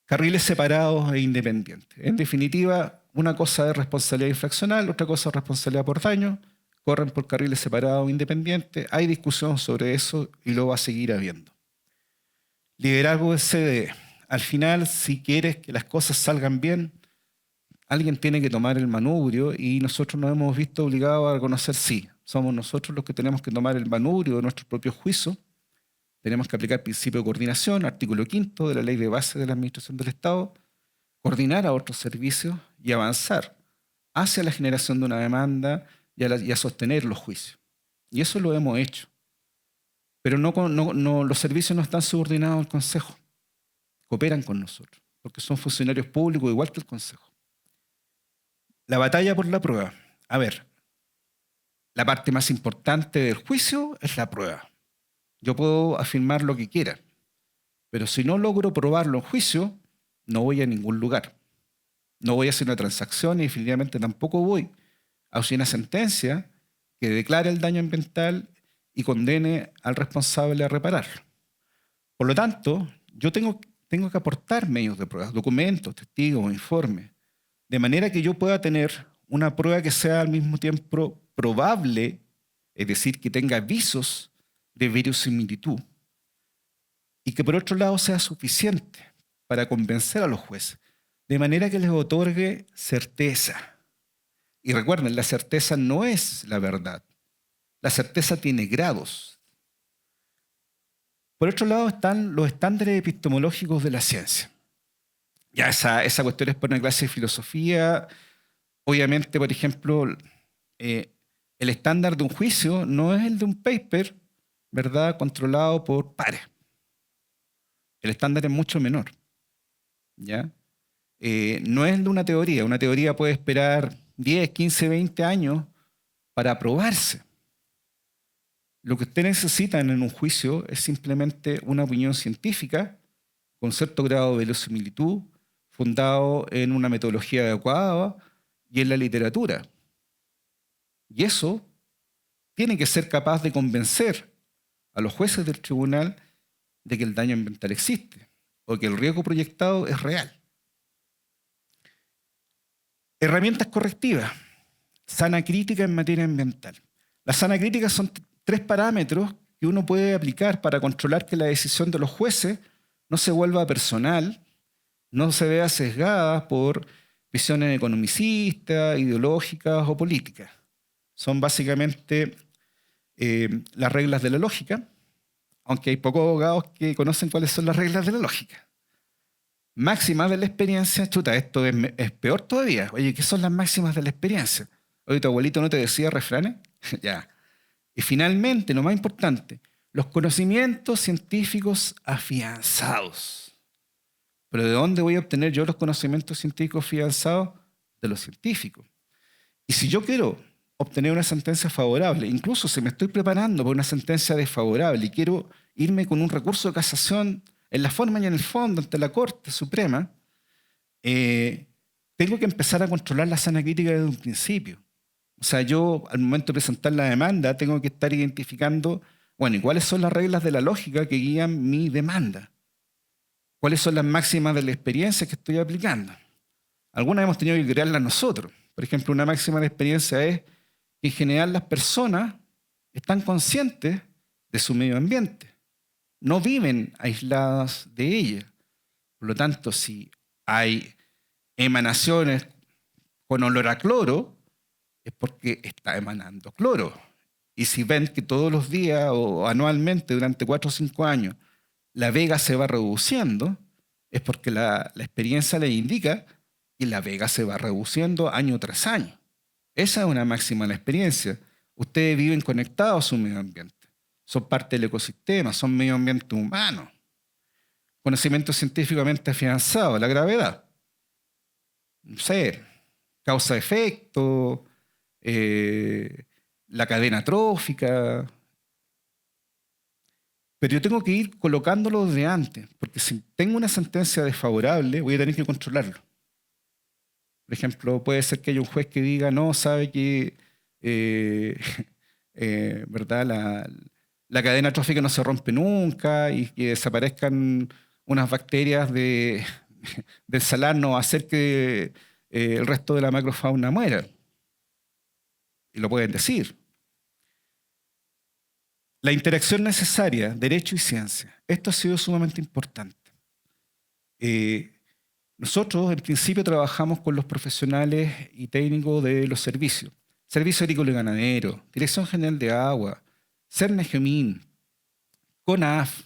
Carriles separados e independientes. En definitiva, una cosa es responsabilidad infraccional, otra cosa es responsabilidad por daño, corren por carriles separados e independientes, hay discusión sobre eso y lo va a seguir habiendo. Liderazgo del CDE. Al final, si quieres que las cosas salgan bien, alguien tiene que tomar el manubrio y nosotros nos hemos visto obligados a reconocer sí. Somos nosotros los que tenemos que tomar el manubrio de nuestro propio juicio. Tenemos que aplicar principio de coordinación, artículo 5 de la Ley de Base de la Administración del Estado, coordinar a otros servicios y avanzar hacia la generación de una demanda y a sostener los juicios. Y eso lo hemos hecho. Pero los servicios no están subordinados al Consejo. Cooperan con nosotros, porque son funcionarios públicos igual que el Consejo. La batalla por la prueba. A ver, la parte más importante del juicio es la prueba. Yo puedo afirmar lo que quiera, pero si no logro probarlo en juicio, no voy a ningún lugar. No voy a hacer una transacción y definitivamente tampoco voy a hacer una sentencia que declare el daño ambiental y condene al responsable a repararlo. Por lo tanto, yo tengo que aportar medios de prueba, documentos, testigos, informes, de manera que yo pueda tener una prueba que sea al mismo tiempo probable, es decir, que tenga visos de verosimilitud, y que por otro lado sea suficiente para convencer a los jueces, de manera que les otorgue certeza. Y recuerden, la certeza no es la verdad. La certeza tiene grados. Por otro lado están los estándares epistemológicos de la ciencia. Ya esa cuestión es por una clase de filosofía. Obviamente, por ejemplo, el estándar de un juicio no es el de un paper, ¿verdad?, controlado por pares. El estándar es mucho menor. ¿Ya? No es el de una teoría. Una teoría puede esperar 10, 15, 20 años para aprobarse. Lo que usted necesita en un juicio es simplemente una opinión científica con cierto grado de verosimilitud, fundado en una metodología adecuada y en la literatura. Y eso tiene que ser capaz de convencer a los jueces del tribunal de que el daño ambiental existe o que el riesgo proyectado es real. Herramientas correctivas. Sana crítica en materia ambiental. Las sana críticas son 3 parámetros que uno puede aplicar para controlar que la decisión de los jueces no se vuelva personal, no se vea sesgada por visiones economicistas, ideológicas o políticas. Son básicamente las reglas de la lógica, aunque hay pocos abogados que conocen cuáles son las reglas de la lógica. Máximas de la experiencia, chuta, esto es peor todavía. Oye, ¿qué son las máximas de la experiencia? Oye, ¿tu abuelito no te decía refranes? Ya. Y finalmente, lo más importante, los conocimientos científicos afianzados. ¿Pero de dónde voy a obtener yo los conocimientos científicos afianzados? De los científicos. Y si yo quiero obtener una sentencia favorable, incluso si me estoy preparando por una sentencia desfavorable y quiero irme con un recurso de casación en la forma y en el fondo ante la Corte Suprema, tengo que empezar a controlar la sana crítica desde un principio. O sea, yo al momento de presentar la demanda tengo que estar identificando, bueno, ¿y cuáles son las reglas de la lógica que guían mi demanda? ¿Cuáles son las máximas de la experiencia que estoy aplicando? Algunas hemos tenido que crearlas nosotros. Por ejemplo, una máxima de la experiencia es que en general las personas están conscientes de su medio ambiente, no viven aisladas de ella. Por lo tanto, si hay emanaciones con olor a cloro, es porque está emanando cloro. Y si ven que todos los días o anualmente durante 4 o 5 años la vega se va reduciendo, es porque la experiencia les indica que la vega se va reduciendo año tras año. Esa es una máxima de la experiencia. Ustedes viven conectados a su medio ambiente. Son parte del ecosistema, son medio ambiente humano. Conocimiento científicamente afianzado, la gravedad. No sé, causa-efecto, la cadena trófica. Pero yo tengo que ir colocándolo desde antes, porque si tengo una sentencia desfavorable, voy a tener que controlarlo. Por ejemplo, puede ser que haya un juez que diga, no, sabe que ¿verdad? La cadena trófica no se rompe nunca y que desaparezcan unas bacterias del salar no va a hacer que el resto de la macrofauna muera. Y lo pueden decir. La interacción necesaria, derecho y ciencia. Esto ha sido sumamente importante. Nosotros, en principio, trabajamos con los profesionales y técnicos de los servicios. Servicio Agrícola y Ganadero, Dirección General de Agua, Cernagemin, CONAF,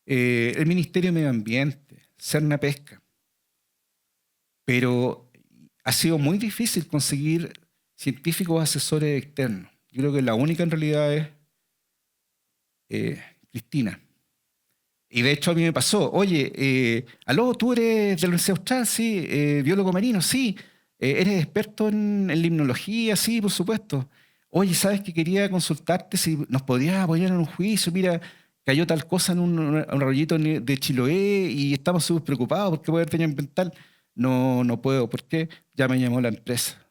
el Ministerio de Medio Ambiente, Cerna Pesca. Pero ha sido muy difícil conseguir científicos asesores externos. Yo creo que la única en realidad es Cristina. Y de hecho a mí me pasó, oye, aló, ¿tú eres de la Universidad Austral? Sí, biólogo marino, sí. ¿Eres experto en limnología? Sí, por supuesto. Oye, ¿sabes que quería consultarte si nos podías apoyar en un juicio? Mira, cayó tal cosa en un arroyito de Chiloé y estamos súper preocupados porque puede haber daño ambiental. No, no puedo. ¿Por qué? Ya me llamó la empresa.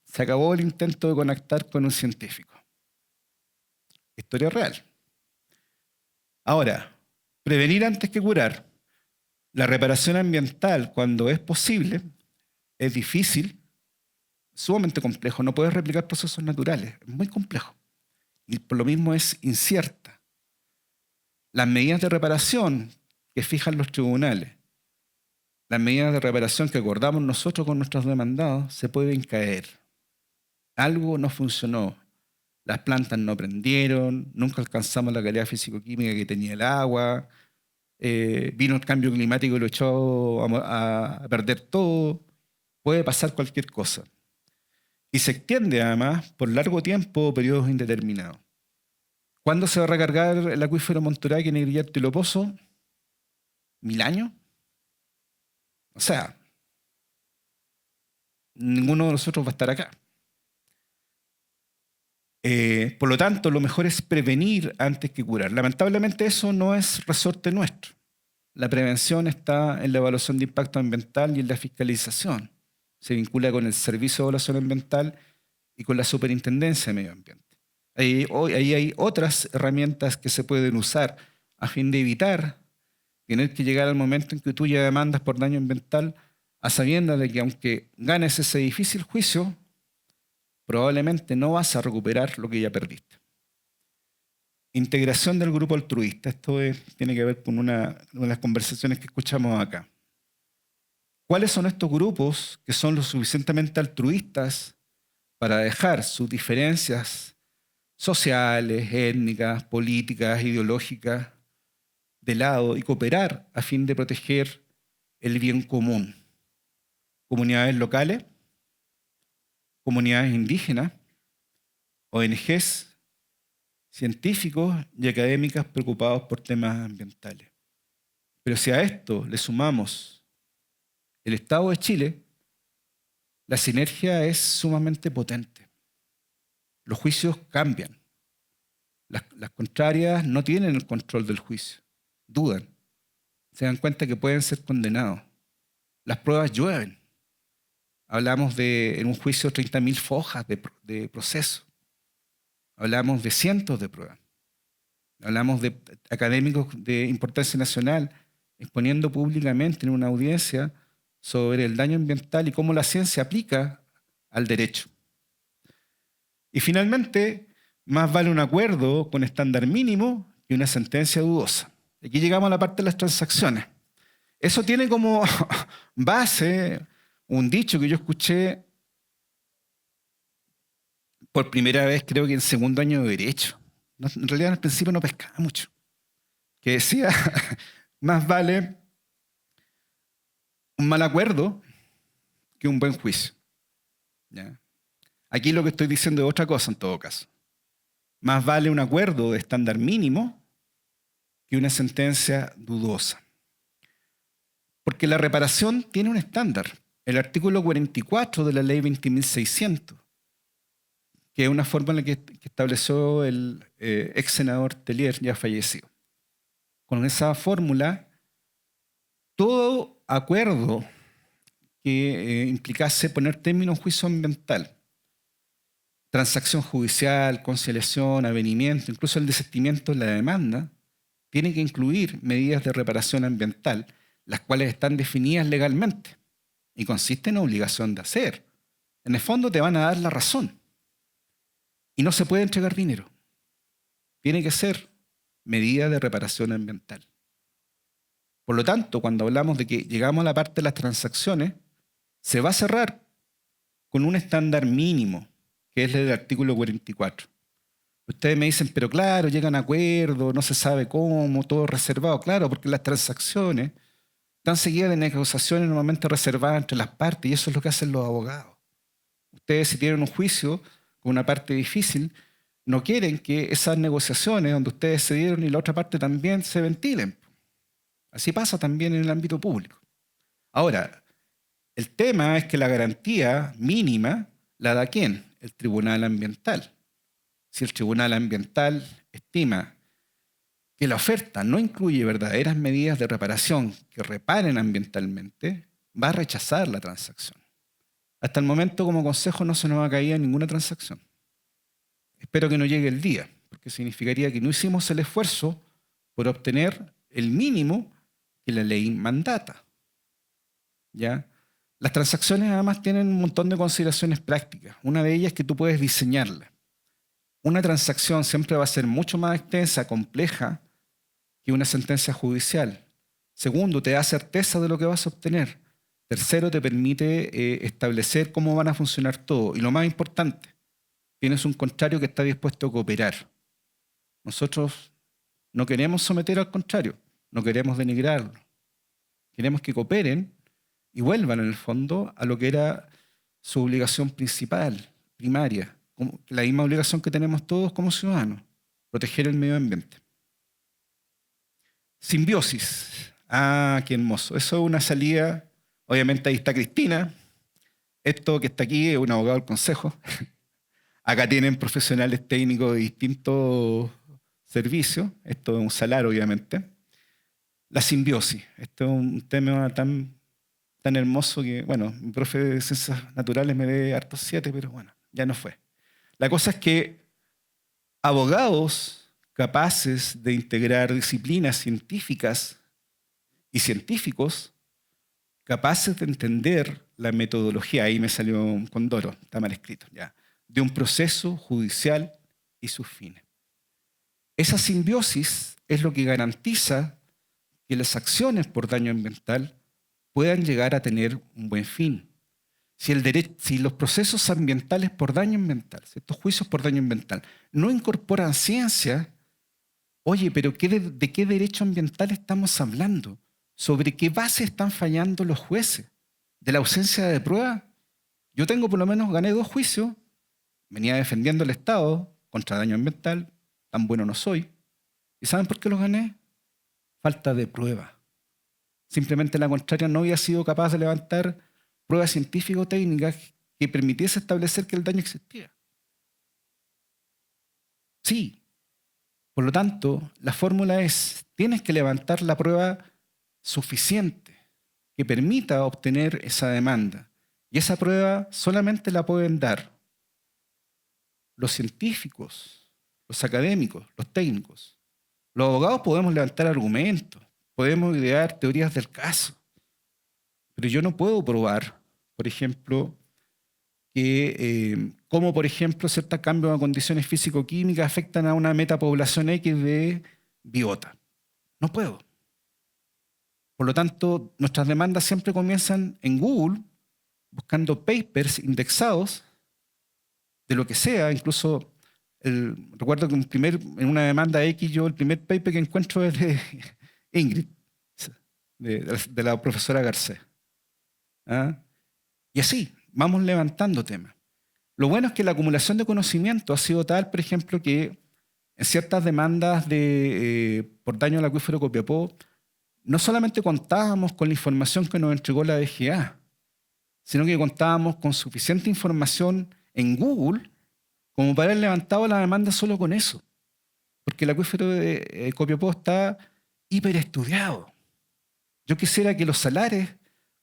Se acabó el intento de conectar con un científico. Historia real. Ahora, prevenir antes que curar. La reparación ambiental, cuando es posible, es difícil, sumamente complejo. No puedes replicar procesos naturales, es muy complejo. Y por lo mismo es incierta. Las medidas de reparación que fijan los tribunales, las medidas de reparación que acordamos nosotros con nuestros demandados, se pueden caer. Algo no funcionó. Las plantas no prendieron, nunca alcanzamos la calidad físico-química que tenía el agua, vino el cambio climático y lo echó a perder todo. Puede pasar cualquier cosa. Y se extiende además por largo tiempo o periodos indeterminados. ¿Cuándo se va a recargar el acuífero Monturaqui, Negrillarto y Loposo? ¿1000 años? O sea, ninguno de nosotros va a estar acá. Por lo tanto, lo mejor es prevenir antes que curar. Lamentablemente eso no es resorte nuestro. La prevención está en la evaluación de impacto ambiental y en la fiscalización. Se vincula con el Servicio de Evaluación Ambiental y con la Superintendencia de Medio Ambiente. Ahí hay otras herramientas que se pueden usar a fin de evitar tener que llegar al momento en que tú ya demandas por daño ambiental a sabiendas de que aunque ganes ese difícil juicio, probablemente no vas a recuperar lo que ya perdiste. Integración del grupo altruista. Esto tiene que ver con una de las conversaciones que escuchamos acá. ¿Cuáles son estos grupos que son lo suficientemente altruistas para dejar sus diferencias sociales, étnicas, políticas, ideológicas de lado y cooperar a fin de proteger el bien común? Comunidades locales, comunidades indígenas, ONGs, científicos y académicas preocupados por temas ambientales. Pero si a esto le sumamos el Estado de Chile, la sinergia es sumamente potente. Los juicios cambian. Las contrarias no tienen el control del juicio, dudan. se dan cuenta que pueden ser condenados. Las pruebas llueven. Hablamos de, en un juicio, 30.000 hojas de proceso. Hablamos de cientos de pruebas. Hablamos de académicos de importancia nacional exponiendo públicamente en una audiencia sobre el daño ambiental y cómo la ciencia aplica al derecho. Y finalmente, más vale un acuerdo con estándar mínimo que una sentencia dudosa. Aquí llegamos a la parte de las transacciones. Eso tiene como base un dicho que yo escuché por primera vez, creo que en segundo año de Derecho. En realidad, al principio no pescaba mucho. Que decía, más vale un mal acuerdo que un buen juicio. ¿Ya? Aquí lo que estoy diciendo es otra cosa en todo caso. Más vale un acuerdo de estándar mínimo que una sentencia dudosa. Porque la reparación tiene un estándar. El artículo 44 de la ley 20.600, que es una forma en la que estableció el ex senador Tellier, ya fallecido. Con esa fórmula, todo acuerdo que implicase poner término a un juicio ambiental, transacción judicial, conciliación, avenimiento, incluso el desistimiento de la demanda, tiene que incluir medidas de reparación ambiental, las cuales están definidas legalmente y consisten en obligación de hacer. En el fondo te van a dar la razón. Y no se puede entregar dinero. Tiene que ser medida de reparación ambiental. Por lo tanto, cuando hablamos de que llegamos a la parte de las transacciones, se va a cerrar con un estándar mínimo, que es el del artículo 44. Ustedes me dicen, pero claro, llegan a acuerdos, no se sabe cómo, todo reservado. Claro, porque las transacciones están seguidas de negociaciones normalmente reservadas entre las partes, y eso es lo que hacen los abogados. Ustedes, si tienen un juicio con una parte difícil, no quieren que esas negociaciones donde ustedes cedieron y la otra parte también se ventilen. Así pasa también en el ámbito público. Ahora, el tema es que la garantía mínima la da ¿quién? El Tribunal Ambiental. Si el Tribunal Ambiental estima que la oferta no incluye verdaderas medidas de reparación que reparen ambientalmente, va a rechazar la transacción. Hasta el momento, como consejo, no se nos ha caído ninguna transacción. Espero que no llegue el día, porque significaría que no hicimos el esfuerzo por obtener el mínimo que la ley mandata. ¿Ya? Las transacciones además tienen un montón de consideraciones prácticas. Una de ellas es que tú puedes diseñarla. Una transacción siempre va a ser mucho más extensa, compleja, que una sentencia judicial. Segundo, te da certeza de lo que vas a obtener. Tercero, te permite establecer cómo van a funcionar todo. Y lo más importante, tienes un contrario que está dispuesto a cooperar. Nosotros no queremos someter al contrario, no queremos denigrarlo. Queremos que cooperen y vuelvan, en el fondo, a lo que era su obligación principal, primaria, la misma obligación que tenemos todos como ciudadanos, proteger el medio ambiente. Simbiosis. Ah, qué hermoso. Eso es una salida. Obviamente ahí está Cristina. Esto que está aquí es un abogado del consejo. Acá tienen profesionales técnicos de distintos servicios. Esto es un salario, obviamente. La simbiosis. Esto es un tema tan hermoso que, bueno, mi profe de ciencias naturales me dé hartos 7, pero bueno, ya no fue. La cosa es que abogados capaces de integrar disciplinas científicas y científicos capaces de entender la metodología, ahí me salió un condoro, está mal escrito, ya, de un proceso judicial y sus fines. Esa simbiosis es lo que garantiza que las acciones por daño ambiental puedan llegar a tener un buen fin. Si los procesos ambientales por daño ambiental, si estos juicios por daño ambiental, no incorporan ciencia, oye, pero ¿de qué derecho ambiental estamos hablando? ¿Sobre qué base están fallando los jueces? ¿De la ausencia de prueba? Yo tengo, por lo menos, gané 2 juicios, venía defendiendo al Estado contra daño ambiental, tan bueno no soy. ¿Y saben por qué los gané? Falta de prueba. Simplemente la contraria no había sido capaz de levantar pruebas científico-técnicas que permitiese establecer que el daño existía. Sí. Por lo tanto, la fórmula es, tienes que levantar la prueba suficiente que permita obtener esa demanda. Y esa prueba solamente la pueden dar los científicos, los académicos, los técnicos. Los abogados podemos levantar argumentos, podemos idear teorías del caso, pero yo no puedo probar, por ejemplo, que cómo, por ejemplo, ciertos cambios de condiciones físico-químicas afectan a una metapoblación X de biota. No puedo. Por lo tanto, nuestras demandas siempre comienzan en Google, buscando papers indexados de lo que sea. Incluso recuerdo que en una demanda X, yo el primer paper que encuentro es de Ingrid, de la profesora Garcés. ¿Ah? Y así, vamos levantando temas. Lo bueno es que la acumulación de conocimiento ha sido tal, por ejemplo, que en ciertas demandas por daño al acuífero Copiapó, no solamente contábamos con la información que nos entregó la DGA, sino que contábamos con suficiente información en Google como para haber levantado la demanda solo con eso. Porque el acuífero de Copiapó está hiperestudiado. Yo quisiera que los salares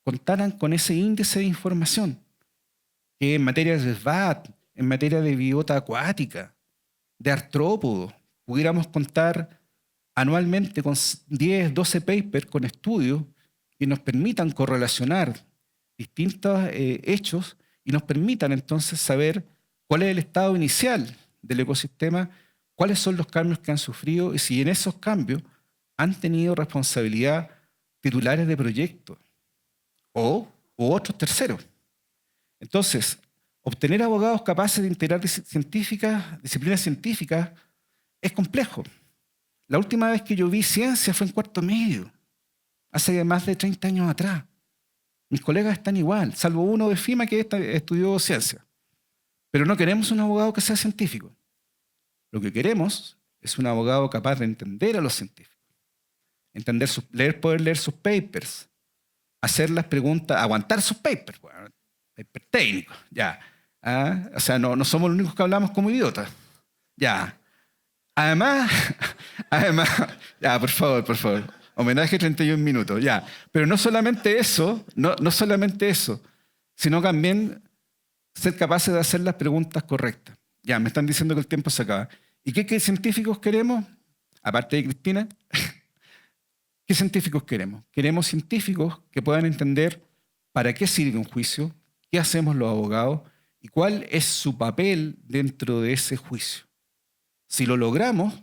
contaran con ese índice de información, que en materia de SBAT, en materia de biota acuática, de artrópodos, pudiéramos contar anualmente con 10, 12 papers con estudios que nos permitan correlacionar distintos hechos y nos permitan entonces saber cuál es el estado inicial del ecosistema, cuáles son los cambios que han sufrido y si en esos cambios han tenido responsabilidad titulares de proyectos u otros terceros. Entonces, obtener abogados capaces de integrar disciplinas científicas es complejo. La última vez que yo vi ciencia fue en cuarto medio, hace más de 30 años atrás. Mis colegas están igual, salvo uno de FIMA que estudió ciencia. Pero no queremos un abogado que sea científico. Lo que queremos es un abogado capaz de entender a los científicos, poder leer sus papers, hacer las preguntas, aguantar sus papers, bueno, papers técnicos, ya. ¿Ah? O sea, no somos los únicos que hablamos como idiotas. Ya. Además, ya, por favor, homenaje 31 minutos, ya. Pero no solamente eso, no solamente eso, sino también ser capaces de hacer las preguntas correctas. Ya, me están diciendo que el tiempo se acaba. ¿Y qué científicos queremos? Aparte de Cristina, ¿qué científicos queremos? Queremos científicos que puedan entender para qué sirve un juicio, qué hacemos los abogados y cuál es su papel dentro de ese juicio. Si lo logramos,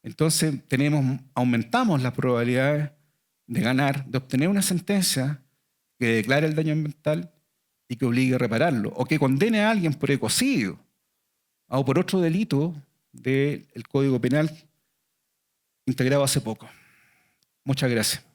entonces aumentamos las probabilidades de ganar, de obtener una sentencia que declare el daño ambiental y que obligue a repararlo, o que condene a alguien por ecocidio o por otro delito del Código Penal integrado hace poco. Muchas gracias.